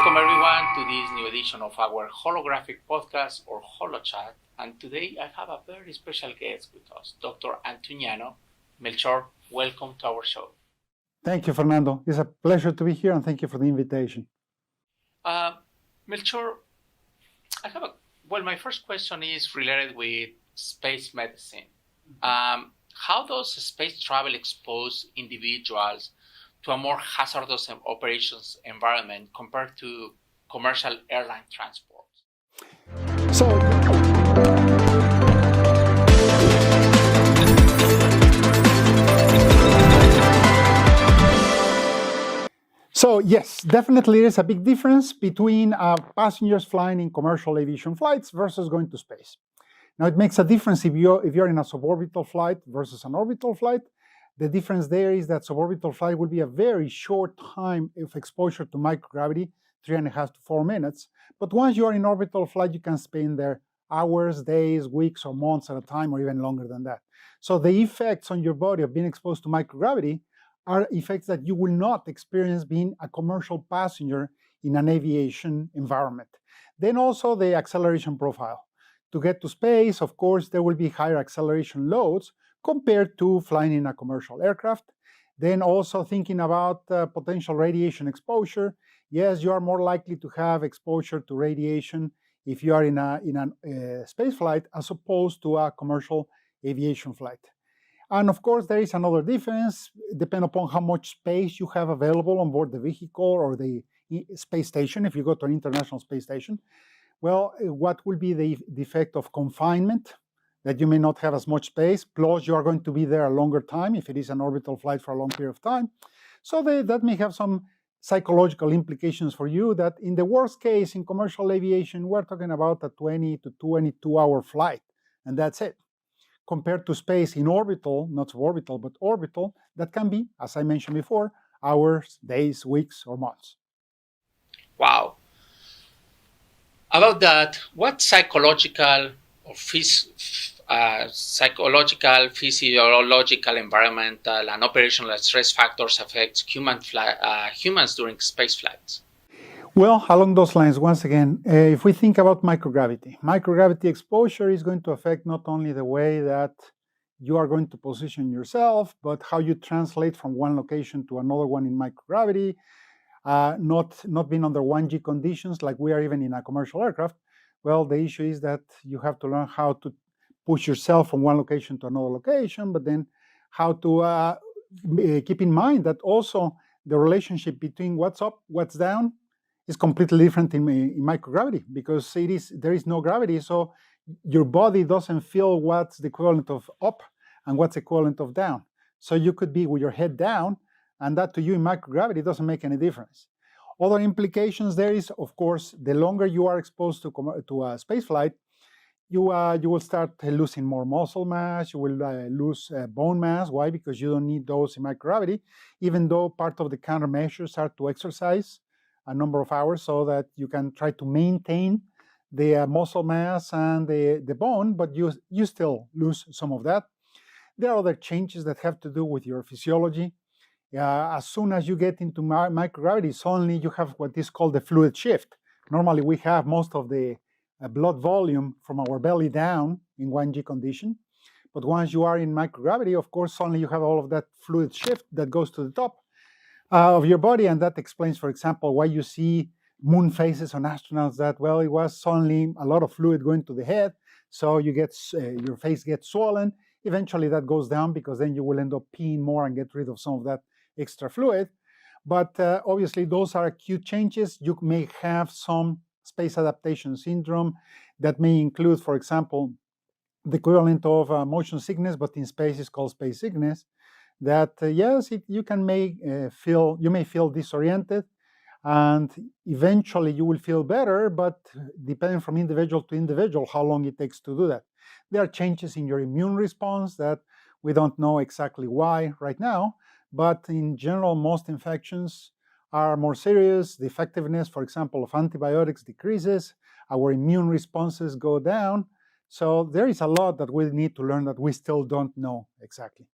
Welcome everyone to this new edition of our holographic podcast or HoloChat. And today I have a very special guest with us, Dr. Antuñano. Melchor, welcome to our show. Thank you, Fernando. It's a pleasure to be here, and thank you for the invitation. Melchor, my first question is related with space medicine. How does space travel expose individuals to a more hazardous operations environment compared to commercial airline transport? So yes, definitely there's a big difference between passengers flying in commercial aviation flights versus going to space. Now it makes a difference if you're in a suborbital flight versus an orbital flight. The difference there is that suborbital flight will be a very short time of exposure to microgravity, 3.5 to 4 minutes. But once you are in orbital flight, you can spend there hours, days, weeks, or months at a time, or even longer than that. So the effects on your body of being exposed to microgravity are effects that you will not experience being a commercial passenger in an aviation environment. Then also the acceleration profile. To get to space, of course, there will be higher acceleration loads compared to flying in a commercial aircraft. Then also thinking about potential radiation exposure. Yes, you are more likely to have exposure to radiation if you are in a space flight as opposed to a commercial aviation flight. And of course, there is another difference depending upon how much space you have available on board the vehicle or the space station, if you go to an international space station. Well, what will be the effect of confinement, that you may not have as much space, plus you are going to be there a longer time if it is an orbital flight for a long period of time. So that may have some psychological implications for you that in the worst case in commercial aviation, we're talking about a 20 to 22-hour flight, and that's it. Compared to space in orbital, not suborbital, but orbital, that can be, as I mentioned before, hours, days, weeks, or months. Wow. About that, what psychological, physiological, environmental, and operational stress factors affect humans during space flights? Well, along those lines, once again, if we think about microgravity exposure is going to affect not only the way that you are going to position yourself, but how you translate from one location to another one in microgravity, not being under 1G conditions like we are even in a commercial aircraft. Well, the issue is that you have to learn how to push yourself from one location to another location, but then how to keep in mind that also the relationship between what's up, what's down, is completely different in microgravity because there is no gravity, so your body doesn't feel what's the equivalent of up and what's equivalent of down. So you could be with your head down, and that to you in microgravity doesn't make any difference. Other implications there is, of course, the longer you are exposed to a space flight, you will start losing more muscle mass, you will lose bone mass. Why? Because you don't need those in microgravity, even though part of the countermeasures are to exercise a number of hours so that you can try to maintain the muscle mass and the bone, but you still lose some of that. There are other changes that have to do with your physiology. As soon as you get into microgravity, suddenly you have what is called the fluid shift. Normally we have most of the blood volume from our belly down in 1G condition, but once you are in microgravity, of course, suddenly you have all of that fluid shift that goes to the top of your body, and that explains, for example, why you see moon phases on astronauts that, well, it was suddenly a lot of fluid going to the head, so your face gets swollen. Eventually that goes down because then you will end up peeing more and get rid of some of that extra fluid. But obviously those are acute changes. You may have some space adaptation syndrome that may include, for example, the equivalent of motion sickness, but in space is called space sickness. That yes, you may feel disoriented, and eventually you will feel better, but depending from individual to individual how long it takes to do that. There are changes in your immune response that we don't know exactly why right now, but in general, most infections are more serious. The effectiveness, for example, of antibiotics decreases, our immune responses go down. So there is a lot that we need to learn that we still don't know exactly.